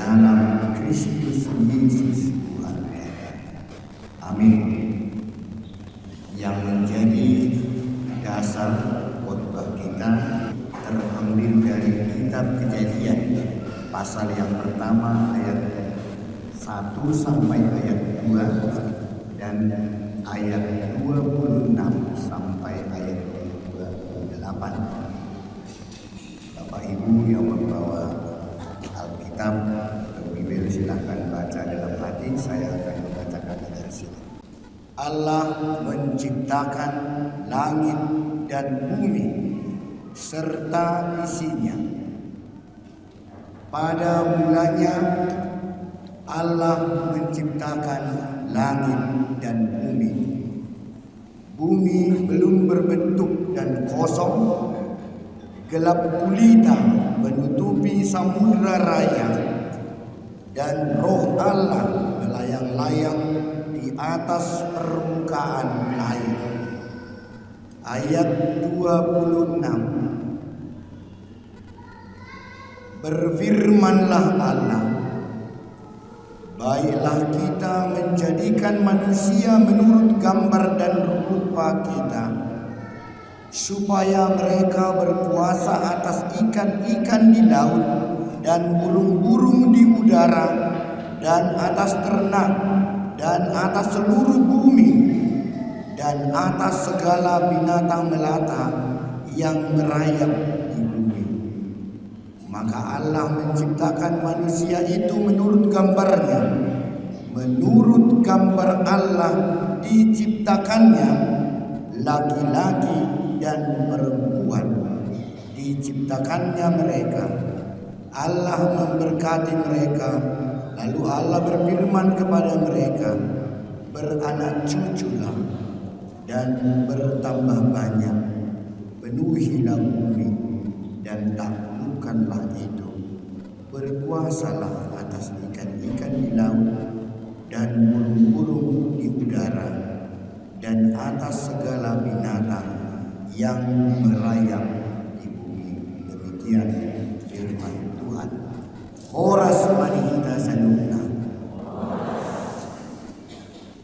dalam Kristus Yesus Tuhan. Amin. Yang menjadi dasar khotbah kita terambil dari kitab Kejadian pasal yang pertama ayat 1 sampai ayat 2 dan ayat 26 sampai ayat 28. Bapak Ibu yang membawa Alkitab atau Bibel silakan baca dalam hati. Saya akan membacakan dari sini. Allah menciptakan langit dan bumi serta isinya. Pada mulanya Allah menciptakan langit dan bumi. Bumi belum berbentuk dan kosong, gelap gulita menutupi samudra raya, dan roh Allah melayang-layang di atas permukaan air. Ayat 26. Berfirmanlah Allah, baiklah kita menjadikan manusia menurut gambar dan rupa kita, supaya mereka berkuasa atas ikan-ikan di laut dan burung-burung di udara dan atas ternak dan atas seluruh bumi dan atas segala binatang melata yang merayap di bumi. Maka Allah menciptakan manusia itu menurut gambarnya. Menurut gambar Allah diciptakannya, laki-laki dan perempuan diciptakannya mereka. Allah memberkati mereka. Lalu Allah berfirman kepada mereka, beranak cuculah dan bertambah banyak, penuhilah bumi dan taklukkanlah itu, berkuasalah atas ikan-ikan di laut dan burung-burung di udara dan atas segala binatang yang merayap di bumi. Demikian firman Tuhan. Horas manihita saluna.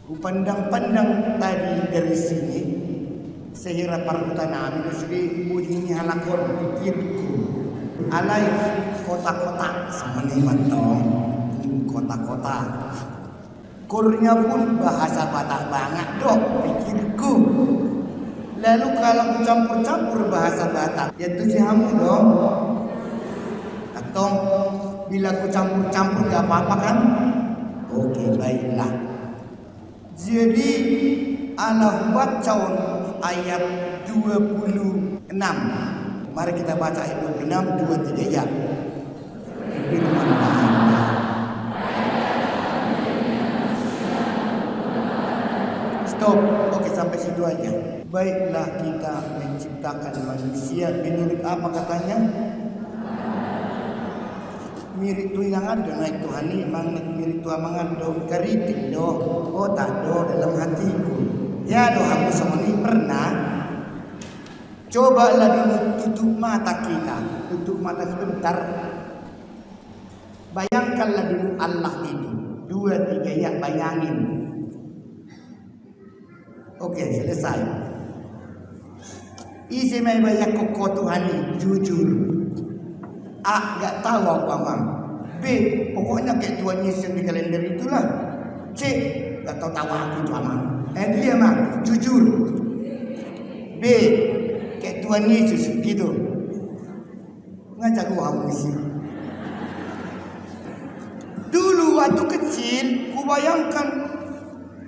Kupandang-pandang tadi dari sini, sehingga parutan musri bunyi halakor pikirku alai kota-kota semani mantong kota-kota. Kurnya pun bahasa Batak banget dok pikirku. Lalu kalau campur-campur bahasa Batak, ya tujuh hamu dong. Atau bila ku campur-campur gak apa-apa kan? Oke, baiklah. Jadi Allah baca ayat 26. Mari kita baca ayat 26, 2, 3 ya. Stop. Oke, sampai situ aja. Baiklah kita menciptakan manusia menurut apa katanya? Mirip tu yang ada naik Tuhan ni mang mirip tu amangan do karitik do otak do dalam hatiku. Ya do aku semua ni pernah. Cobalah dulu tutup mata kita, tutup mata sebentar. Bayangkanlah dulu Allah itu. 2, 3 ya bayangin. Oke, selesai. Isi mai banyak kok Tuhan ni jujur. A, gak tahu apa mang. B, pokoknya kayak Tuhan Yesus di kalender itulah. C, gak tahu aku itu amang. Dia mang, jujur. B, kayak Tuhan Yesus gitu. Ngajak gua misi. Dulu waktu kecil, ku bayangkan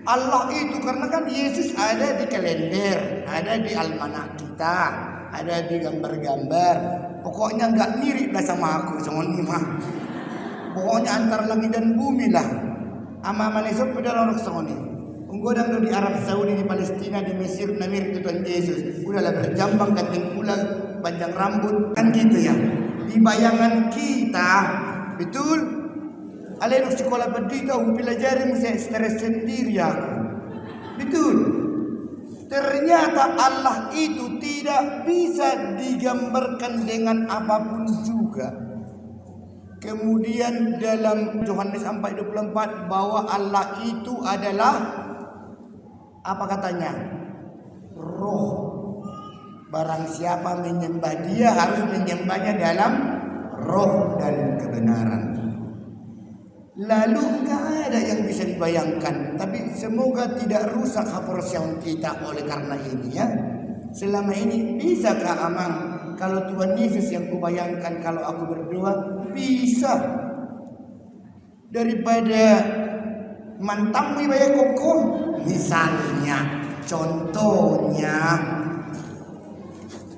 Allah itu karena kan Yesus ada di kalender, ada di almanak kita, ada di gambar-gambar. Pokoknya nggak mirip lah sama aku sama ni mah. Pokoknya antara langit dan bumi lah. Ama Malaysia pada orang sama ni. Unggodang di Arab Saudi, di Palestina, di Mesir, na mirip Tuhan Yesus. Udahlah berjambang kanting pula, panjang rambut kan gitu ya. Di bayangan kita, betul. Alai nak sekolah pendidikan, pelajari mesti stres sendiri aku. Betul. Ternyata Allah itu tidak bisa digambarkan dengan apapun juga. Kemudian dalam Yohanes 4:24 bahwa Allah itu adalah apa katanya? Roh. Barang siapa menyembah Dia harus menyembahnya dalam roh dan kebenaran. Lalu enggak ada yang bisa dibayangkan, tapi semoga tidak rusak haporsian kita oleh karena ini ya. Selama ini bisakah Amang kalau Tuhan Yesus yang kubayangkan kalau aku berdoa? Bisa. Daripada mantamu ibayang koko misalnya, contohnya.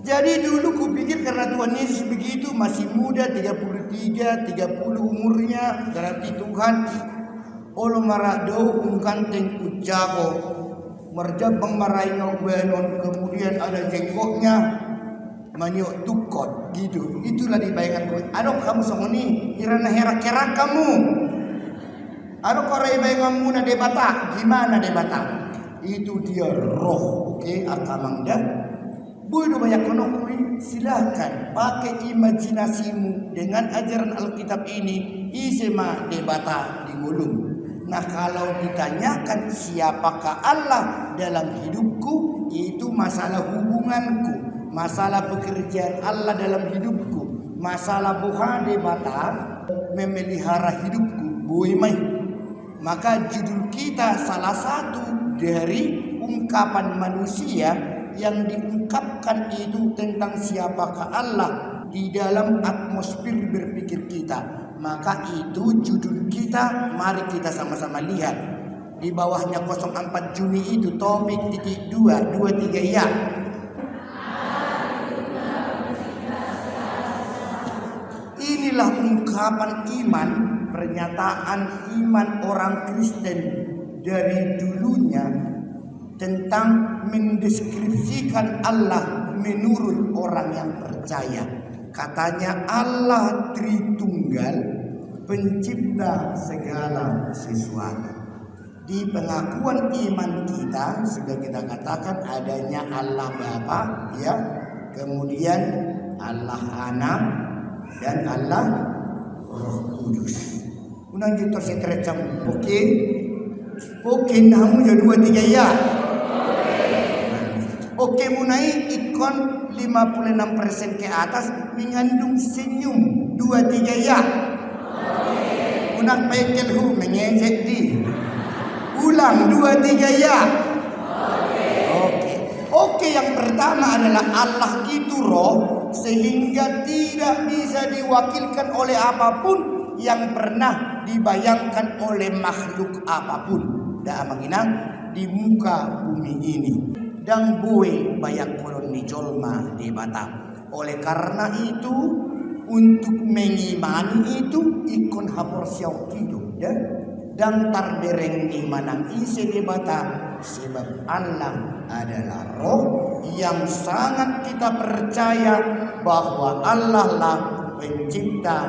Jadi dulu kupikir karena Tuhan Yesus begitu masih muda 33, 30 umurnya, berarti Tuhan olo marado ungkanteng ujago merjabang maraingaw benon, kemudian ada jenggotnya maniok tukot gitu. Itulah dibayangkan gue. Aduh kamu songoni irana herak-herak kamu. Aduh korai bayangan muna debata. Gimana debata? Itu dia roh. Oke, akamang dah. Bodoh banyak konokui, silakan pakai imajinasimu dengan ajaran Alkitab ini. Isema debata di gulung. Nah kalau ditanyakan siapakah Allah dalam hidupku, itu masalah hubunganku, masalah pekerjaan Allah dalam hidupku, masalah buha debata memelihara hidupku. Boimai. Maka judul kita salah satu dari ungkapan manusia yang diungkapkan itu tentang siapakah Allah di dalam atmosfer berpikir kita. Maka itu judul kita, mari kita sama-sama lihat. Di bawahnya 04 Juni itu topik titik 2, 23 ya. Inilah ungkapan iman, pernyataan iman orang Kristen dari dulunya tentang mendeskripsikan Allah menurut orang yang percaya. Katanya Allah Tritunggal, pencipta segala sesuatu. Di pengakuan iman kita sudah kita katakan adanya Allah Bapa, ya, kemudian Allah Anak dan Allah Roh Kudus. Unang jito sekrecam oke namu jadi 2-3 ya. Oke munai ikon 56% ke atas mengandung senyum 2-3 ya. Unak pekel hu mengejek di. Ulang 2-3 ya. Oke, yang pertama adalah Allah itu roh sehingga tidak bisa diwakilkan oleh apapun yang pernah dibayangkan oleh makhluk apapun. Dah menginang di muka bumi ini. Dan bue bayak kolon ni jolma di bata. Oleh karena itu untuk mengimani itu ikon hapor siau hidup ya. Dan tarbereng ni manang isi di bata sebab Allah adalah roh yang sangat kita percaya bahwa Allah lah pencipta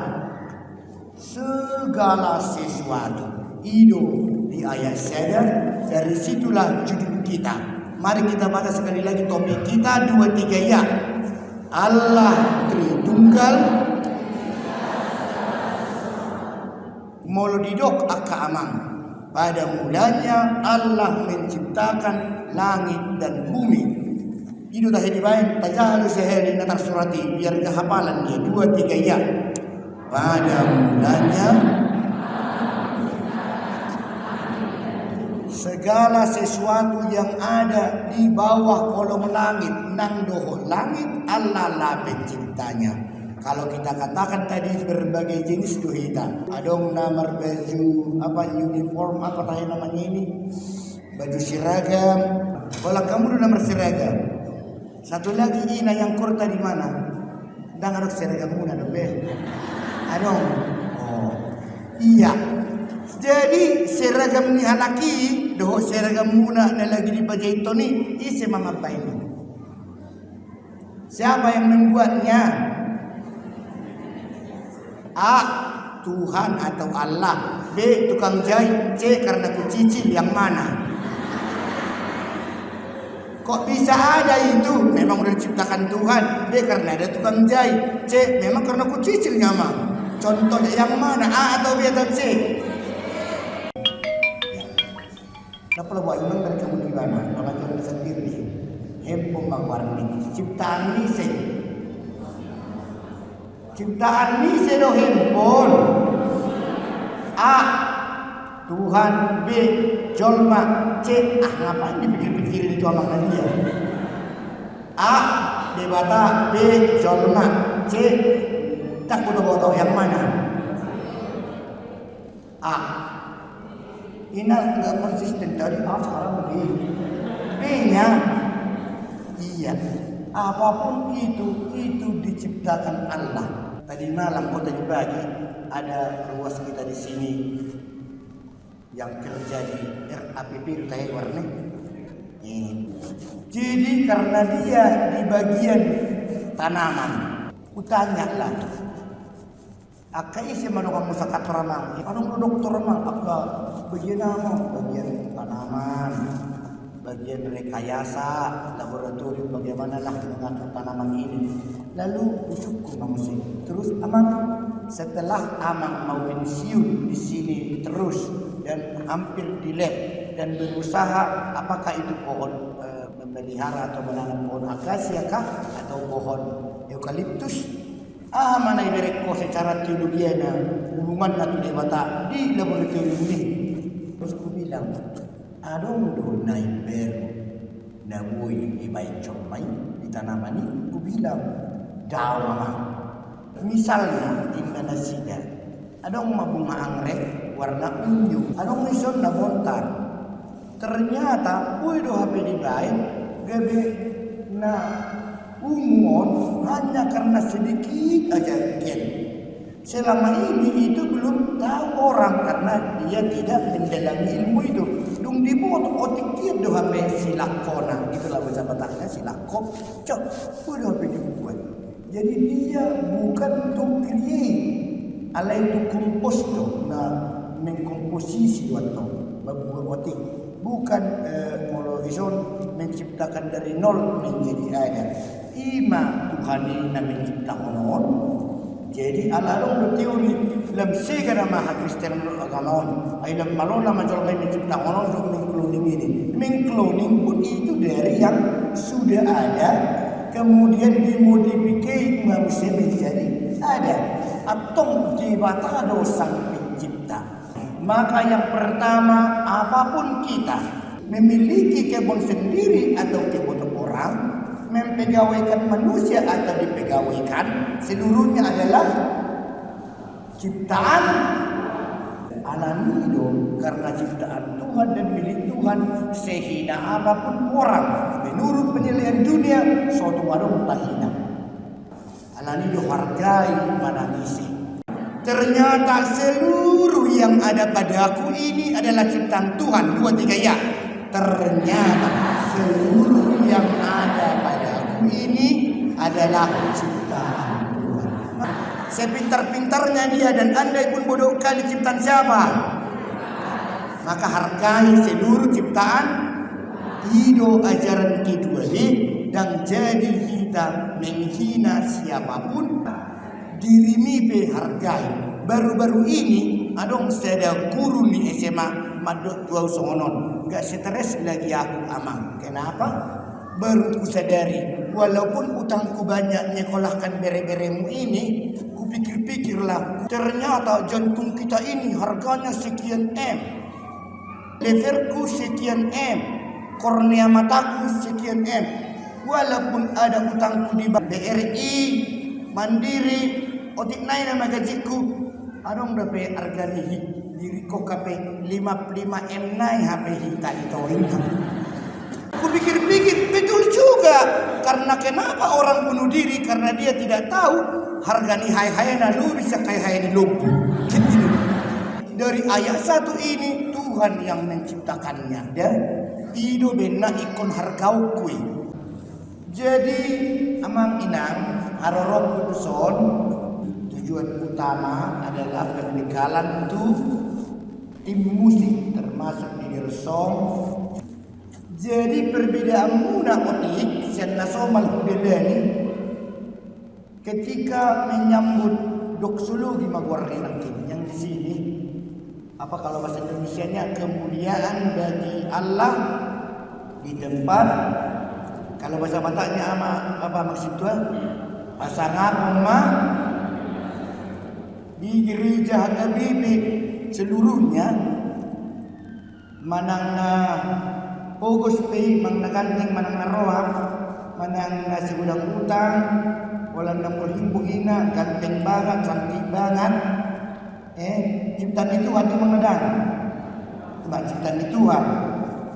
segala sesuatu. Hidup di ayat saya, dari situlah judul kita. Mari kita baca sekali lagi topik kita 2-3 ya. Allah Tritunggal molodidok aka amang. Pada mulanya Allah menciptakan langit dan bumi. Itu dah dibain tajalu sehari natar surati biar kehafalan dia 2-3 ya. Pada mulanya segala sesuatu yang ada di bawah kolong langit, nang doho langit, Allah lah penciptanya. Kalau kita katakan tadi berbagai jenis dohita, adong namar baju apa uniform apa tadi namanya ini, baju seragam. Kalau kamu udah namar seragam, satu lagi ina yang kurta di mana? Dan harus seragam muna dobe. Adong, oh iya. Jadi seragam ni halaki, doh seragam muna na lagi di bajai itu ni, isi mama ini. Siapa yang membuatnya? A. Tuhan atau Allah. B. Tukang jahit. C. Karena kucicil yang mana? Kok bisa ada itu? Memang sudah diciptakan Tuhan. B. Karena ada tukang jahit. C. Memang karena kucicil nyaman. Contohnya yang mana? A atau B atau C? Kenapa lo buat imam dari kamu di mana? Kalau kamu sendiri, handphone bang warni, ciptaan Nise. Ciptaan Nise lo handphone. A Tuhan, B Jolma, C ngapain dipikir-pikirin itu anak dia? A Debata, B Jolma, C tak udah tahu yang mana? A ini nggak konsisten dari A sekarang B. B-nya iya. Apapun itu diciptakan Allah. Tadi malam kau tadi pagi ada ruas kita di sini yang kerja di RAPP Utai warna. Jadi karena dia di bagian tanaman, utanya lah. Akai siapa dong kamu sakat ramang? Anong dokter ramang? Apa bagian apa? Bagian tanaman, bagian rekayasa laboratorium bagaimana lah mengatur tanaman ini. Lalu usupku mamusi. Terus amang setelah amang mau pensiun di sini terus dan hampir di lab dan berusaha apakah itu pohon memelihara atau menanam pohon akasia kah atau pohon eukaliptus. Mana ibaratku secara teologiana hubungan natu dewata di laboratorium ini. Terus ku bilang, adong do naik beru nabui ibai comai di tanaman ini. Ku bilang, daw mama. Misalnya di Indonesia, adong mabunga anggrek warna unyu, adong mison na bontar. Ternyata, do HP di baik, gabe na umur hanya karena sedikit aja gen. Selama ini itu belum tahu orang karena dia tidak mendalami ilmu itu. Dung dibuat otik dia do HP silakona. Itulah bahasa Bataknya silakop. Cok, udah HP dibuat. Jadi dia bukan to create, alai to kompos to na mengkomposisi waktu membuat otik. Bukan Moloison menciptakan dari nol menjadi ada. Ima Tuhan ini mencipta onon. Jadi alalong teori lam segala maha Kristen aganon. Ay lam malona majolkai mencipta onon untuk mengkloning ini. Mengkloning pun itu dari yang sudah ada kemudian dimodifikasi manusia menjadi ada. Atau dibata sang pencipta. Maka yang pertama, apapun kita memiliki kebun sendiri atau kebun orang, mempegawaikan manusia atau dipegawaikan, seluruhnya adalah ciptaan alami karena ciptaan Tuhan dan milik Tuhan. Sehina apapun orang menurut penilaian dunia, suatu warung tahina. Alami hargai mana isi. Ternyata seluruh yang ada padaku ini adalah ciptaan Tuhan. 2, 3 ya. Ternyata seluruh yang ada padaku ini adalah ciptaan Tuhan. Sepintar-pintarnya dia dan andai pun bodoh kali ciptaan siapa? Maka hargai seluruh ciptaan. Hidup ajaran kedua ini dan jadi kita menghina siapapun. Dirimi pe hargai. Baru-baru ini adong seda guru di SMA Madok Tuau Songonon. Gak stres lagi aku amang. Kenapa? Baru ku sadari walaupun utangku banyak nyekolahkan bere-beremu ini, ku pikir-pikirlah ternyata jantung kita ini harganya sekian M, leverku sekian M, kornea mataku sekian M. Walaupun ada utangku di BRI, Mandiri, otik naik nama gajiku, adong dapat harga diri kok kape 55 M naik HP hita itu ini. Aku pikir-pikir betul juga, karena kenapa orang bunuh diri karena dia tidak tahu harga ni hai-hai lu bisa kayak hai di lumpuh. Gitu. Dari ayat 1 ini Tuhan yang menciptakannya dan itu benar ikon hargau kui. Jadi amang inang harorok kuduson tujuan utama adalah pembekalan untuk tim musik termasuk di Song. Jadi perbedaan muda otik sen nasomal hudedani ketika menyambut doksologi magwarri yang di sini. Apa kalau bahasa Indonesianya kemuliaan bagi Allah di tempat, kalau bahasa Bataknya apa maksudnya? Pasangan umat di gereja Habibie seluruhnya manang pogos pay manang ganteng manang naroa manang segudang utang walang namulhimbo ina ganteng banget cantik banget ciptaan Tuhan itu mengadang ciptaan Tuhan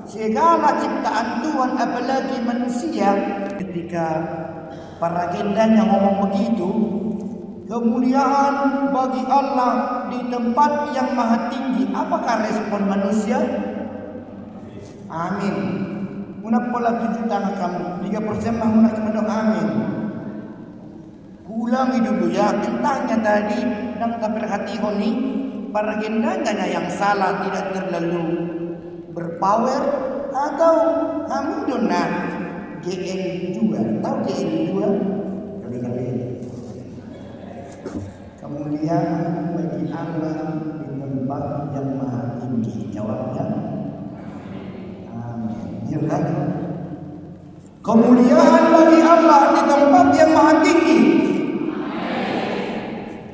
segala ciptaan Tuhan apalagi manusia ketika para agendanya ngomong begitu, kemuliaan bagi Allah di tempat yang maha tinggi. Apakah respon manusia? Amin. Muna pola 7 tangan kamu 3% mah muna cuma dong amin. Ulangi dulu ya. Tentangnya tadi nang terperhati nih para agendanya yang salah tidak terlalu berpower atau hamdulillah. GL2, tahu GL2? Kali-kali. Kemuliaan bagi Allah di tempat yang maha tinggi. Jawabnya, amin. Ya kan? Kemuliaan bagi Allah di tempat yang maha tinggi.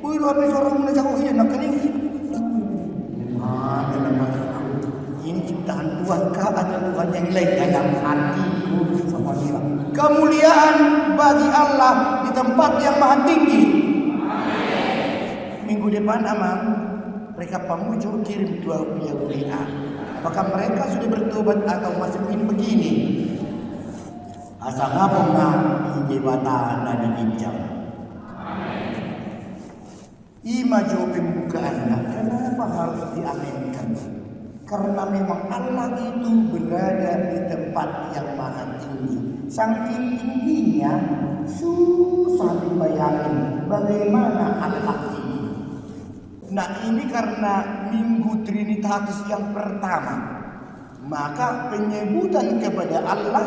Wih, lu habis orang mulai jauh ya nak kening. Ini ciptaan Tuhan kah atau Tuhan yang lain dalam hatiku sama dia. Kemuliaan bagi Allah di tempat yang maha tinggi. Amin. Minggu depan aman mereka pamuju kirim 2 WA. Apakah mereka sudah bertobat atau masih begini? Asa ngapong na di bata na dibincang. Ima jawab pembukaannya. Kenapa harus diaminkan? Karena memang Allah itu berada di tempat yang maha tinggi. Saking tingginya susah dibayangin bagaimana Allah ini. Nah ini karena Minggu Trinitatis yang pertama, maka penyebutan kepada Allah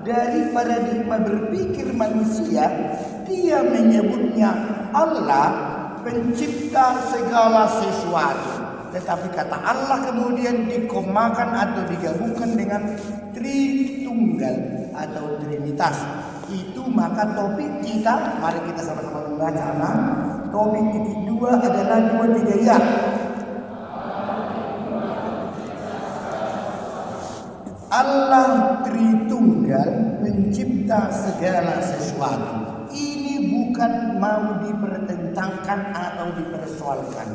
dari paradigma berpikir manusia, dia menyebutnya Allah pencipta segala sesuatu. Tetapi kata Allah kemudian dikomakan atau digabungkan dengan Tritunggal atau Trinitas. Itu maka topik kita, mari kita sama-sama membaca. Topik titik 2 adalah 2 3 ya. Allah Tritunggal pencipta segala sesuatu. Ini bukan mau dipertentangkan atau dipersoalkan.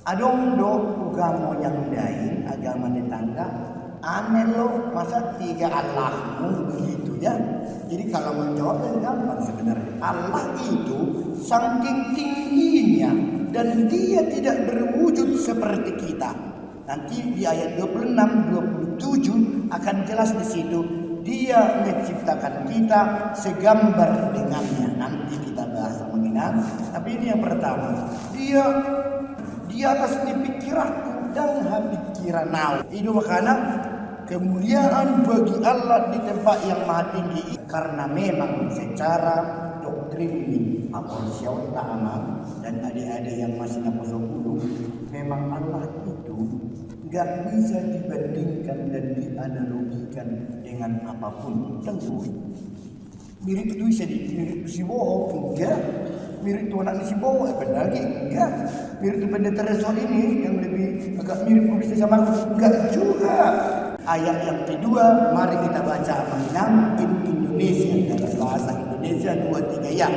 Adong do agama yang lain, agama tetangga, aneh lo masa 3 Allahmu begitu ya. Jadi kalau menjawab kan gampang sebenarnya. Allah itu saking tingginya dan dia tidak berwujud seperti kita. Nanti di ayat 26, 27 akan jelas di situ. Dia menciptakan kita segambar dengannya. Nanti kita bahas mengenal. Tapi ini yang pertama. Dia di atas di pikiranku dan pikiranau. Itu makanya kemuliaan bagi Allah di tempat yang maha tinggi. Karena memang secara doktrin ini Apostle Ta'ama dan adik-adik yang masih Apostle memang Allah itu gak bisa dibandingkan dan dianalogikan dengan apapun. Tentu mirip itu bisa mirip si bohong enggak, mirip Tuhan si bohong benar lagi enggak, mirip itu pendeta Resol ini yang lebih agak mirip bisa sama enggak juga. Ayat yang kedua mari kita baca menang Indonesia dalam bahasa Indonesia 2 3 ya.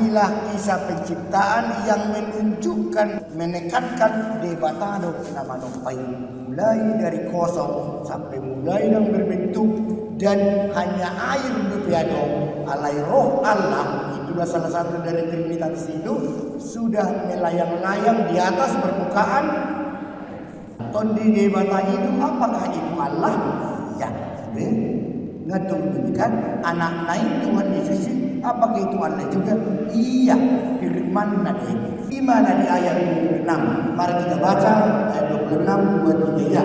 Inilah kisah penciptaan yang menunjukkan, menekankan debatado nama nompai mulai dari kosong sampai mulai yang berbentuk dan hanya air bepiado alai roh Allah. Itulah salah satu dari Trinitas itu sudah melayang-layang di atas permukaan. Tondi debata itu apakah itu Allah? Ya, ngatung kan anak naik Tuhan Yesus. Apakah itu Allah juga? Iya, firman Nabi. Di mana di ayat 26? Mari kita baca ayat 26, 23 ya.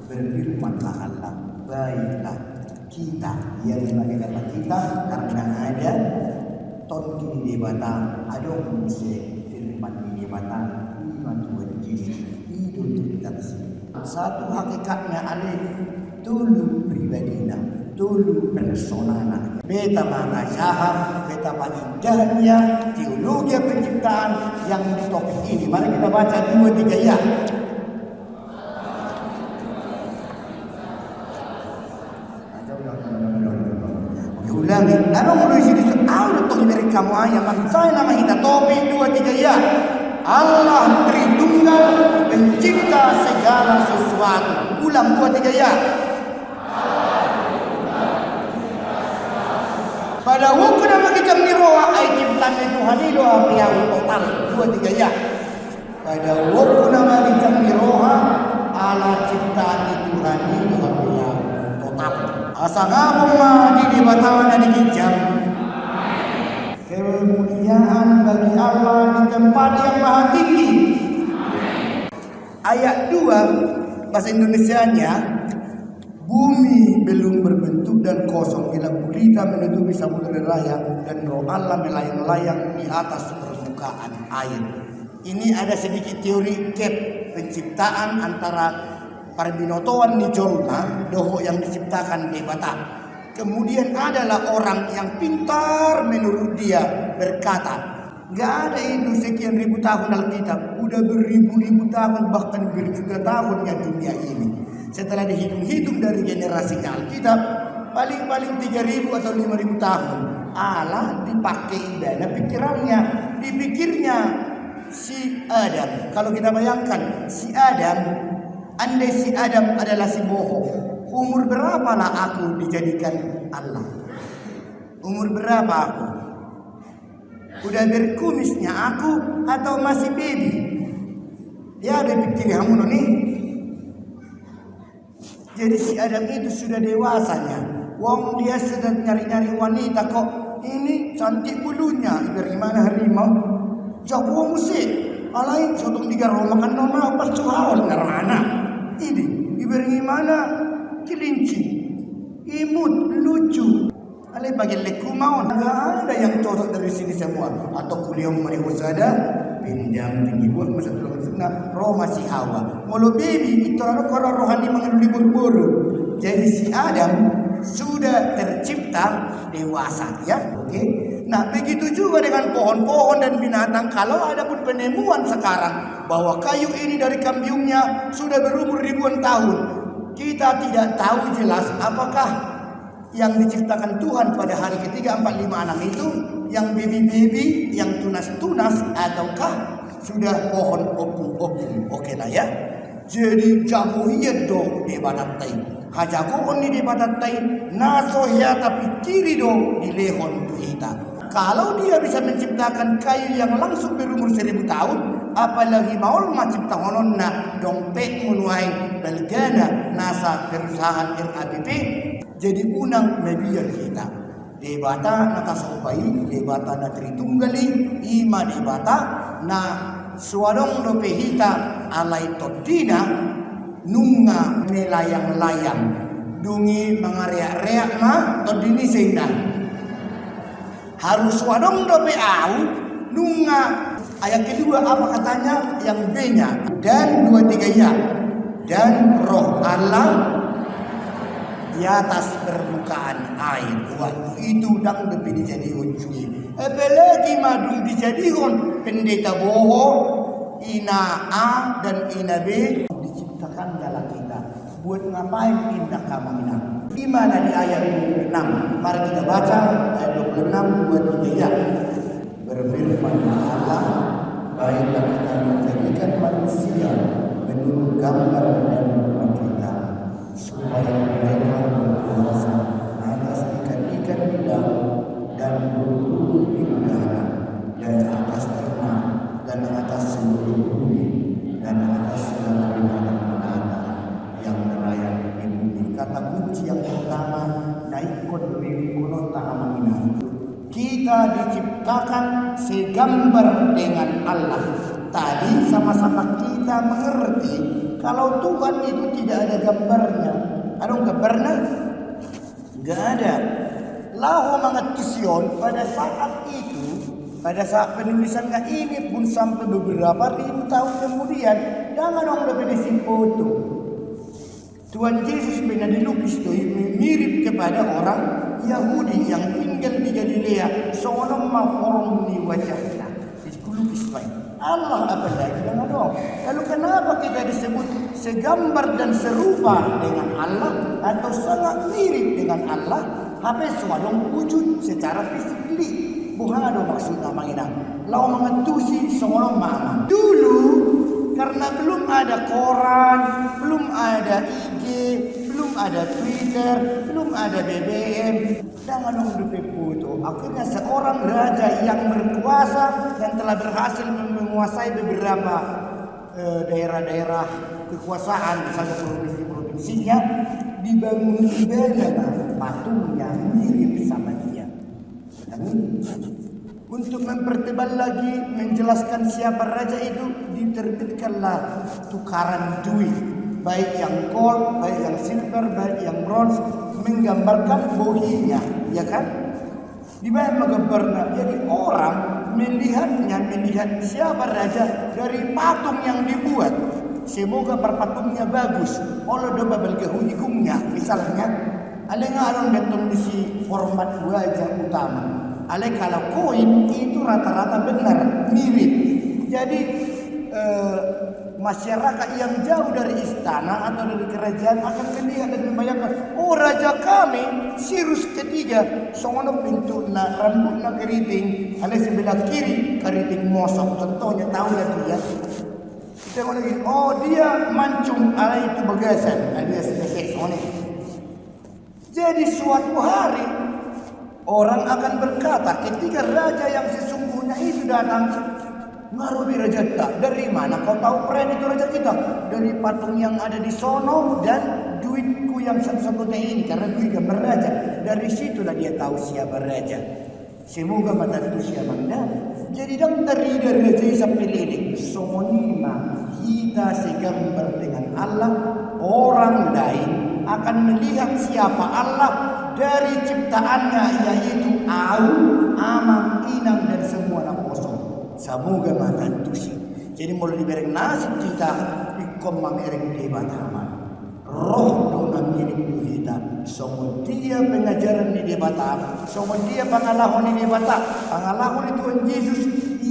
Berfirmanlah Allah, baiklah kita yang mengajarkan kita karena ada tonkin di bata ada muse firman di bata iman tuan jini hidup taksi satu hakikatnya alih tulu pribadina tulu personana beta mana syahab beta indahnya teologi penciptaan yang di topik ini. Mari kita baca 2-3 ya. Diulangi, ano mo rin sini Allah to iberi kamu ayam saya nama kita topik 2-3 ya. Allah Tritunggal pencipta segala sesuatu. Ulang 2-3 ya. Pada waktu nama kita miroa ay ciptaan Tuhan itu apa yang total 2-3 ya. Pada waktu nama kita miroa ala ciptaan Tuhan itu apa yang total. Asal di batawan dan dijam. Kemuliaan bagi Allah di tempat yang maha tinggi. Ayat 2 bahasa Indonesianya, bumi belum berbentuk dan kosong bila gurita menutupi samudera raya dan roh Allah melayang-layang di atas permukaan air. Ini ada sedikit teori gap penciptaan antara Parbinotoan ni Jorna, doho yang diciptakan di Batak. Kemudian adalah orang yang pintar menurut dia berkata, gak ada itu sekian ribu tahun Alkitab, udah beribu-ribu tahun bahkan berjuta tahun yang dunia ini. Setelah dihitung-hitung dari generasinya Alkitab, paling-paling 3.000 atau 5.000 tahun. Allah dipakai dana pikirannya, dipikirnya si Adam. Kalau kita bayangkan si Adam, andai si Adam adalah si bohong, umur berapalah aku dijadikan Allah? Umur berapa aku? Udah berkumisnya aku atau masih baby? Dia ada pikir kamu nih. Jadi si Adam itu sudah dewasanya. Wong dia sudah nyari-nyari wanita kok. Ini cantik bulunya. Dari mana harimau? Jago musik. Alain sotong tiga makan nama pas cuhawal ngarana. Ini diberi mana kelinci, imut, lucu. Ale bagian leku mau, nggak ada yang cocok dari sini semua. Atau kuliah merihusada, pinjam pinjibur masa belum sunnah, roh masih hawa. Molo baby itu orang rohani mengenali buru-buru. Jadi si Adam sudah tercipta dewasa, ya, oke. Nah begitu juga dengan pohon-pohon dan binatang. Kalau ada pun penemuan sekarang bahwa kayu ini dari kambiumnya sudah berumur ribuan tahun, kita tidak tahu jelas apakah yang diciptakan Tuhan pada hari ketiga 4, 5, 6 itu yang baby-baby, yang tunas-tunas, ataukah sudah pohon opung-opung. Oke lah ya. Jadi jagohiyat do di batatai. Hajagoon di batatai nasohya tapi kiri do di lehon kita. Kalau dia bisa menciptakan kayu yang langsung berumur 1000 tahun, apalagi maul mencipta hononna dompet menuai belgana nasa perusahaan RABP jadi unang mebiar kita. Debata nata sopai, debata na Tritunggali, ima debata na suadong dopehita alai todina nunga melayang-layang dungi mengareak-reak ma todini seindah. Harus wadong dope au nunga. Ayat kedua apa katanya? Yang B-nya dan 2-3 ya. Dan roh Allah di atas permukaan air. Waktu itu dang lebih dijadikan cuy. Apalagi madu dijadikan pendeta boho, ina A dan ina B diciptakan dalam kita. Buat ngapain indah kamu ina? Di mana di ayat 26? Mari kita baca ayat 26 2-3 ya. Berfirman Allah, baiklah kita menjadikan manusia menurut gambar dan rupa kita, supaya mereka berkuasa atas ikan Kita diciptakan segambar dengan Allah. Tadi sama-sama kita mengerti kalau Tuhan itu tidak ada gambarnya. Ada gambarnya? Enggak ada. Lahu mengetusion pada saat itu, pada saat penulisannya ini pun sampai beberapa ribu tahun kemudian, jangan dong definisi foto. Tuhan Yesus benar dilukis itu mirip kepada orang Yahudi yang tinggal di Galilea. Soalnya forum di wajahnya dilukis baik. Allah apa lagi dengan dong. Lalu kenapa kita disebut segambar dan serupa dengan Allah atau sangat mirip dengan Allah? Habis soalnya wujud secara fisik. Bukan ada maksud namanya. Lau mengetusi soalnya mama. Dulu karena belum ada koran, belum ada IG, belum ada Twitter, belum ada BBM, jangan nunggu foto. Akhirnya seorang raja yang berkuasa dan telah berhasil menguasai beberapa daerah-daerah kekuasaan, misalnya provinsi-provinsinya, dibangun ibadah patungnya mirip sama dia. Untuk mempertebal lagi, menjelaskan siapa raja itu, diterbitkanlah tukaran duit, baik yang gold, baik yang silver, baik yang bronze, menggambarkan bohinya, ya kan? Di mana menggambarnya? Jadi orang melihat siapa raja dari patung yang dibuat. Semoga perpatungnya bagus. Allah doa belgehunigungnya, misalnya, aleng-aleng datang di format wajah utama. Kalau koin itu rata-rata benar mirip. Jadi masyarakat yang jauh dari istana atau dari kerajaan akan melihat dan membayangkan, oh raja kami Sirus ketiga, soalnya bentuknya rambutnya keriting, sebelah kiri keriting mosok. Contohnya tahu lagi ya. Kita lagi, oh dia mancung, itu bagasan, alias soalnya. Jadi suatu hari orang akan berkata ketika raja yang sesungguhnya itu datang, ngaruh raja tak. Dari mana kau tahu friend itu raja kita? Dari patung yang ada di sono dan duitku yang satu-satunya ini, karena duit gambar raja. Dari situlah dia tahu siapa raja. Semoga mata itu siapa anda. Jadi dari raja sampai lilik. Somonima kita segambar dengan Allah. Orang lain akan melihat siapa Allah dari ciptaannya, yaitu au, amang, inang dan semua yang kosong. Semoga makan tusi. Jadi mulai dibereng nasib kita ikom mangereng di bataman. Roh dona milik kita. Semua dia pengajaran di debata, semua dia pengalahun di debata, pengalahun itu Tuhan Yesus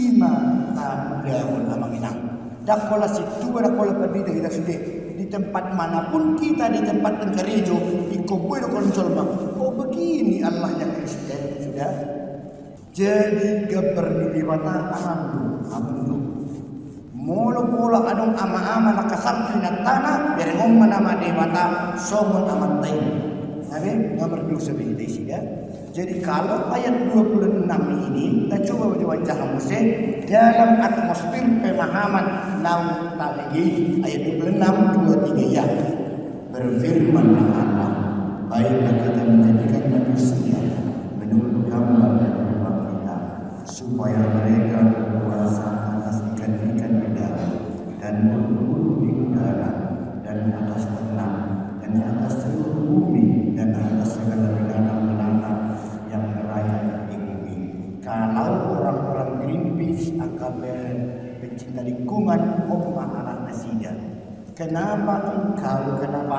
iman tanggahun amang inang. Dakola situ dakola perbeda kita sudah di tempat manapun kita, di tempat gereja, di kubur konsolma. Oh begini Allahnya Kristen sudah. Jadi gambar di mata amandu. Mula-mula adong ama-ama nakasarti na tanah, berengong manama di mata somon amantay. Nabi nomor 2 sebentar sih. Jadi kalau ayat 26 ini kita coba baca Mose dalam atmosfer pemahaman naum talegi ayat 26 23 ya. Berfirman Allah, baiklah kita menjadikan manusia menurut gambar dan rupa kita, supaya mereka berkuasa atas ikan-ikan di darat dan burung di udara dan atas ternak dan atas seluruh bumi dan atas segala binatang melata yang merayap di bumi. Kalau orang-orang Greenpeace akan pencinta lingkungan, anak nasidah. Kenapa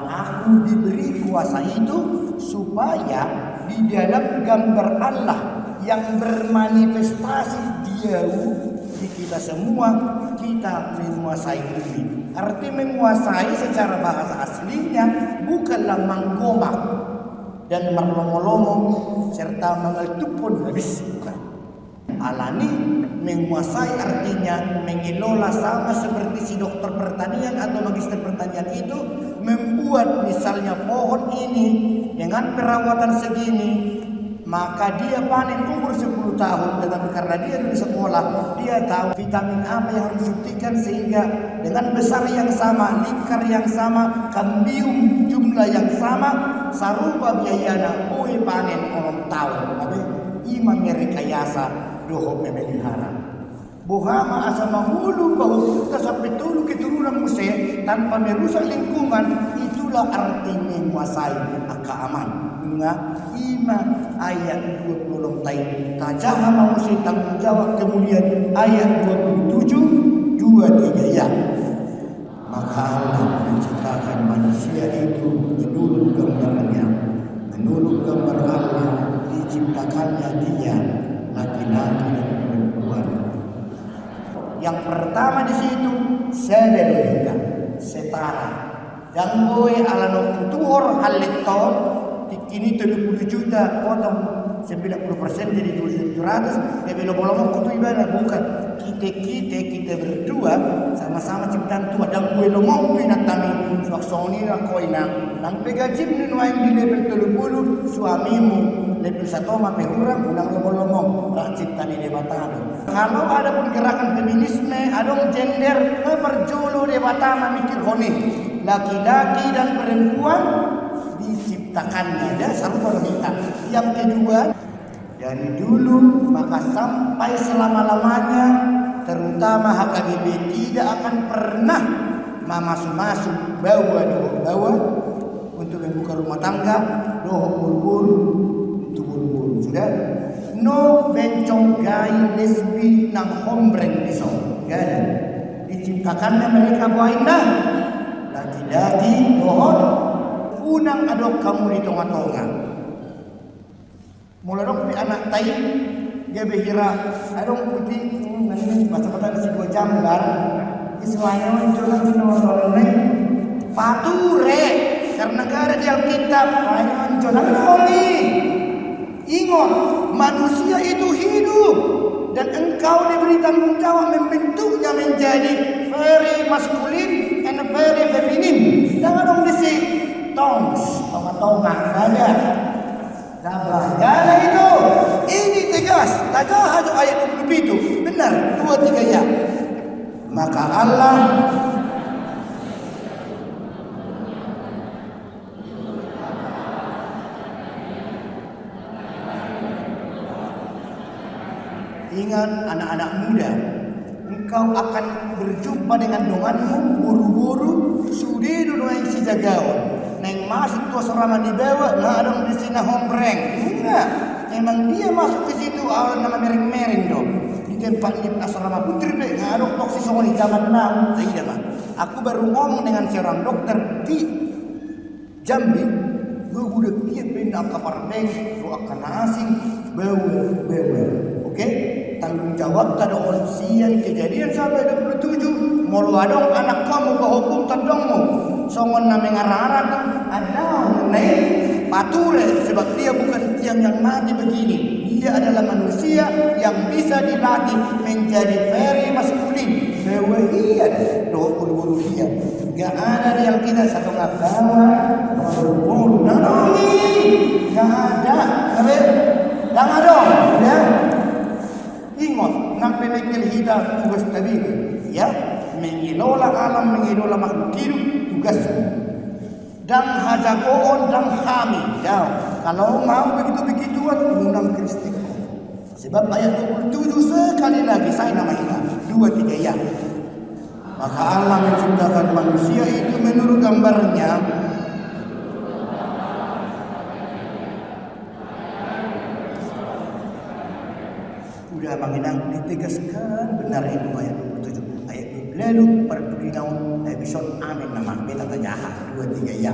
aku diberi kuasa itu? Supaya di dalam gambar Allah yang bermanifestasi jauh di kita semua, kita menguasai bumi. Arti menguasai secara bahasa aslinya bukanlah menggomak dan merlongo-longo serta mengetupun habis, bukan. Alani menguasai artinya mengelola, sama seperti si dokter pertanian atau magister pertanian itu membuat misalnya pohon ini dengan perawatan segini maka dia panen umur 10 tahun. Tetapi karena dia di sekolah, dia tahu vitamin apa yang harus disuntikan, sehingga dengan besar yang sama, lingkar yang sama, kambium jumlah yang sama, sarupa biayana oi panen orang tahun. Tapi imam rekayasa doho memelihara. Bohama asa mahulu bahwa kita sampai dulu keturunan Muse tanpa merusak lingkungan, itulah artinya menguasai keaman. Bunga ima ayat 20 tay tajaha manusia tanggung jawab, kemudian ayat 27 2-3 ya. Maka Allah menciptakan manusia itu menurut gambarnya, menurut gambar Allah diciptakannya dia laki-laki dan perempuan. Yang pertama di situ sedelika setara dan boy ala no kutuhor haleton kini 70 juta potong 90% jadi 200. Ya belum bolong kutu ibadah bukan kita berdua sama-sama ciptaan tua dan boy lomong pinatami suaksoni rakoina nang pegajim nuain di level 30 suamimu level 1 mape urang unang lomong ciptaan di debatano. Kalau ada pun gerakan feminisme, adong gender, perjolo debatama mikir honi, laki-laki dan perempuan diciptakannya dan sama kita. Yang kedua, dari dulu maka sampai selama-lamanya, terutama HKBP tidak akan pernah masuk bawa untuk membuka rumah tangga, doh buru-buru, untuk buru-buru sudah. No bencong gay lesbi nang hombreng diso. Gada. Diciptakannya mereka buah indah. Laki-laki dohon unang adok kamu di tonga-tonga. Mulai dong anak tai dia berkira adong putih nanti baca-baca si 2 jam bar. Iswanya mencoba menolong pature karena ada di Alkitab hanya mencoba menolong. Ingat, manusia itu hidup dan engkau diberi tanggung jawab membentuknya menjadi very masculine and very feminine. Jangan dong disi tongs, tonga-tonga saja. Gada itu. Ini tegas. Tajah aja ayat 27. Benar, 2-3 ya. Maka Allah ingat anak-anak muda, engkau akan berjumpa dengan donganmu buru-buru sudah dulu yang si jagawan neng masuk tuh asrama di bawah nggak ada di sini hombreng enggak, emang dia masuk ke situ awal nama mereng-mereng dong di tempat di asrama putri deh nggak ada toksi di zaman now. Tidak mah, aku baru ngomong dengan seorang dokter di Jambi, gue udah dia pindah ke Parmeng, gue akan asing bawa. Oke, tanggung jawab tada onsian kejadian sampai 27 mau adong anak kamu ke hukum tadongmu songon na mengarah-arah ada naik pature sebab dia bukan tiang yang mati begini, dia adalah manusia yang bisa dilatih menjadi very maskulin bewahian 20 dia gak ada di Alkitab satu ngagawa nanongi gak ada jangan dong ya. Ingat, nang pemikir kita tugas tadi, ya, mengelola alam, mengelola makhluk hidup, tugas. Dan hajagoon dan hami, ya. Kalau mau begitu-begituan, undang Kristik. Sebab ayat 27 sekali lagi saya nama kita 2-3 ya. Maka Allah menciptakan manusia itu menurut gambarnya. Udah mengenang ditegaskan benar itu ayat 27 ayat lalu perdulian episode amin nama beta tajaha 2-3 ya.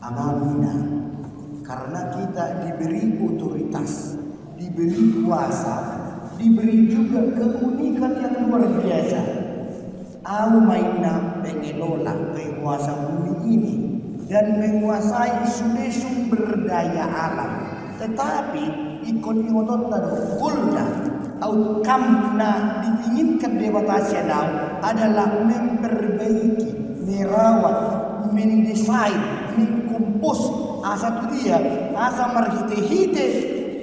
Amalina, karena kita diberi otoritas, diberi kuasa, diberi juga keunikan yang luar biasa. Au mainam pengelola penguasa bumi ini dan menguasai sumber daya alam. Tetapi ikon iotot tado kulna au kamna diinginkan Dewa Tasyanau adalah memperbaiki, merawat, mendesain, mengkumpus asa tu dia, asa marhite-hite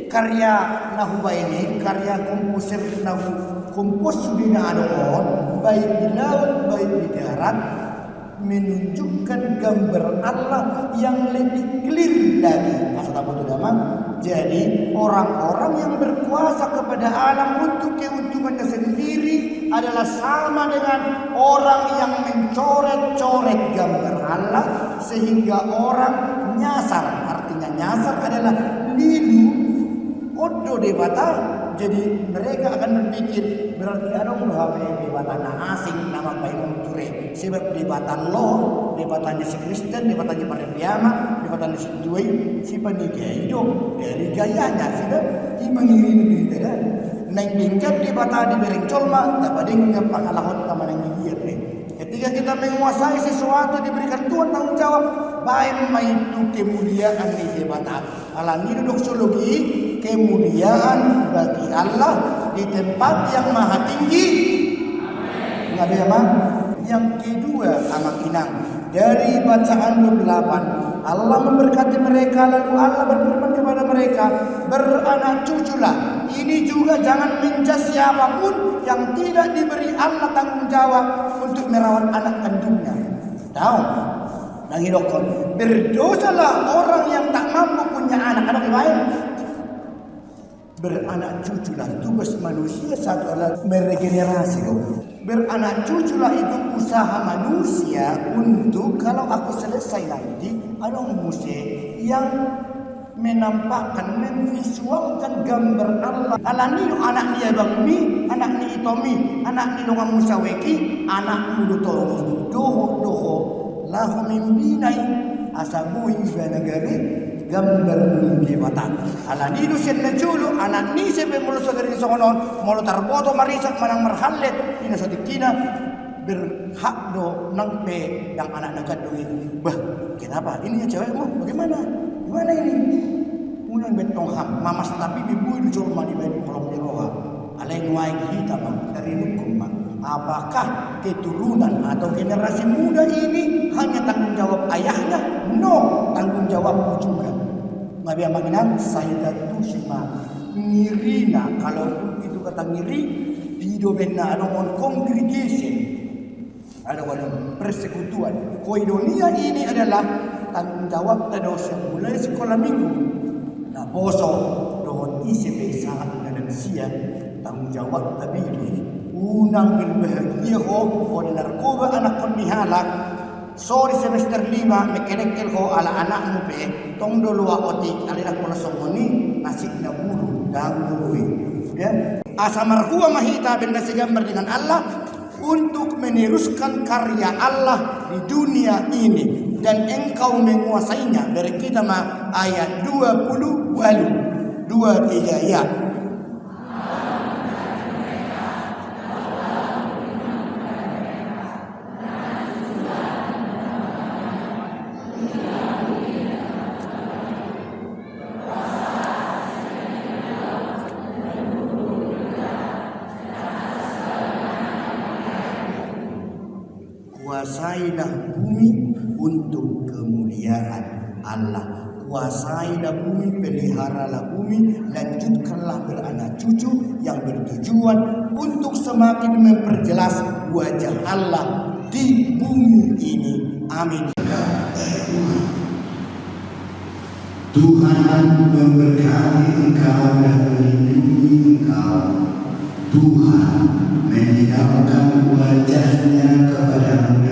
karya nahu ini, karya komposer nahu kompos sudina adon, baik di laut, baik di darat, menunjukkan gambar Allah yang lebih clear lagi. Asal apa itu nama? Jadi orang-orang yang berkuasa kepada alam untuk keuntungannya sendiri adalah sama dengan orang yang mencoret-coret gambar Allah sehingga orang nyasar. Artinya nyasar adalah lilu odo debata. Jadi mereka akan berpikir berarti ada orang debatan asing nama Baimon Ture. Sebab debatan lo, debatannya si Kristen, debatannya pada Piyama, debatannya si Dui, si Panigaido dari gayanya sudah imangiri lebih tidak. Naik tingkat debatan di bereng colma, dapat dengan pangalahot taman yang giat. Ketika kita menguasai sesuatu diberikan Tuhan tanggung jawab, baik itu kemuliaan di debatan. Alami doksologi kemuliaan bagi Allah di tempat yang maha tinggi. Amin. Yang kedua amak inang dari bacaan 28 Allah memberkati mereka lalu Allah berfirman kepada mereka beranak cuculah. Ini juga jangan menjas siapapun yang tidak diberi Allah tanggung jawab untuk merawat anak kandungnya. Tahu? Nangilokon berdosalah orang yang tak mampu punya anak baik. Beranak cuculah tugas manusia satu adalah meregenerasi loh. Beranak cuculah itu usaha manusia untuk kalau aku selesai nanti ada musik yang menampakkan, memvisualkan gambar Allah. Alani anak dia bangmi, anak ni itomi, anak ni longang musaweki, anak mudo tolong doho lahu mimbinai asabu iba nagari gambar mimpi mata. Alani lu sen najulu anak ni sebe mulu sagari sokonon mulu tarboto marisak manang marhalet ina sadikina berhak do nangpe yang anak nakadui. Bah, kenapa? Ini ya cewekmu bagaimana? Gimana ini? Unang betong ham, mamas tapi bibu itu cuma di bawah kolong dewa. Alai nuai kita bang dari hukum bang. Apakah keturunan atau generasi muda ini hanya tanggung jawab ayahnya? No, tanggung jawabku juga. Ngabiya maginan saya tu sima ngirina kalau itu kata ngiri di dobena ada on congregation ada wadah persekutuan. Koinonia ini adalah tanggung jawab terus mulai sekolah minggu. Nah poso dohon isi saat dan siang tanggung jawab tabili unang berbahagia ho o narkoba anak kon nihalak sorry semester 5 mekenekel ho ala anak mo pe tong doloa otik alina kola somoni nasik na buru dangui ya asa marhua mahita ben gambar dengan Allah untuk meneruskan karya Allah di dunia ini dan engkau menguasainya. Dari kita mah ayat 20 walu 23 ya. Kuasailah bumi untuk kemuliaan Allah. Kuasailah bumi, peliharalah bumi, lanjutkanlah beranak cucu yang bertujuan untuk semakin memperjelas wajah Allah di bumi ini. Amin. Tuhan memberkati engkau dan melindungi engkau. Tuhan menyinarkan wajahnya kepadamu